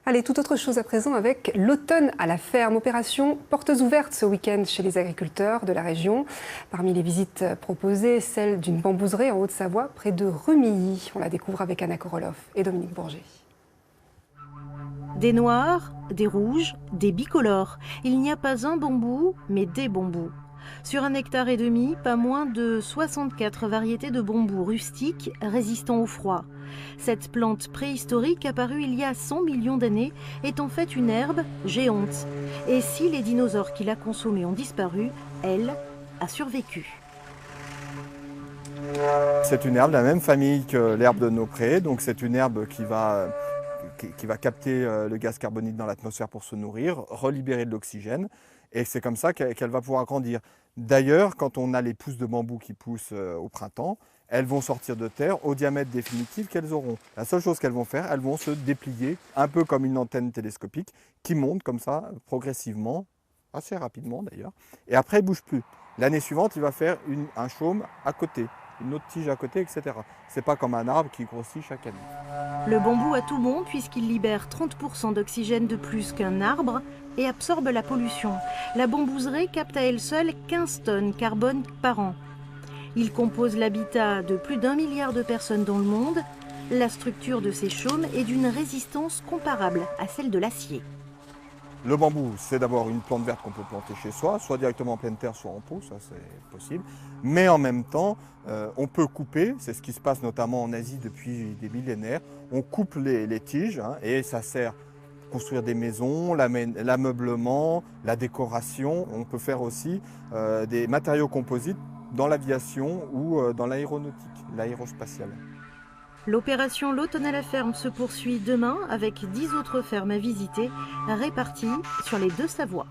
Allez, tout autre chose à présent avec l'automne à la ferme. Opération portes ouvertes ce week-end chez les agriculteurs de la région. Parmi les visites proposées, celle d'une bambouserie en Haute-Savoie, près de Rumilly. On la découvre avec Anna Koroloff et Dominique Bourget. Des noirs, des rouges, des bicolores. Il n'y a pas un bambou, mais des bambous. Sur 1,5 hectare, pas moins de 64 variétés de bambous rustiques résistants au froid. Cette plante préhistorique apparue il y a 100 millions d'années est en fait une herbe géante. Et si les dinosaures qui la consommaient ont disparu, elle a survécu. C'est une herbe de la même famille que l'herbe de nos prés, donc c'est une herbe qui va capter le gaz carbonique dans l'atmosphère pour se nourrir, relibérer de l'oxygène, et c'est comme ça qu'elle va pouvoir grandir. D'ailleurs, quand on a les pousses de bambou qui poussent au printemps, elles vont sortir de terre au diamètre définitif qu'elles auront. La seule chose qu'elles vont faire, elles vont se déplier, un peu comme une antenne télescopique, qui monte comme ça, progressivement, assez rapidement d'ailleurs, et après elle ne bouge plus. L'année suivante, il va faire un chaume à côté, une autre tige à côté, etc. C'est pas comme un arbre qui grossit chaque année. Le bambou a tout bon puisqu'il libère 30% d'oxygène de plus qu'un arbre et absorbe la pollution. La bambouserie capte à elle seule 15 tonnes carbone par an. Il compose l'habitat de plus d'1 milliard de personnes dans le monde. La structure de ces chaumes est d'une résistance comparable à celle de l'acier. Le bambou, c'est d'abord une plante verte qu'on peut planter chez soi, soit directement en pleine terre, soit en pot, ça c'est possible. Mais en même temps, on peut couper, c'est ce qui se passe notamment en Asie depuis des millénaires. On coupe les tiges et ça sert à construire des maisons, l'ameublement, la décoration. On peut faire aussi des matériaux composites dans l'aviation ou dans l'aéronautique, l'aérospatiale. L'opération L'automne à la ferme se poursuit demain avec 10 autres fermes à visiter, réparties sur les 2 Savoies.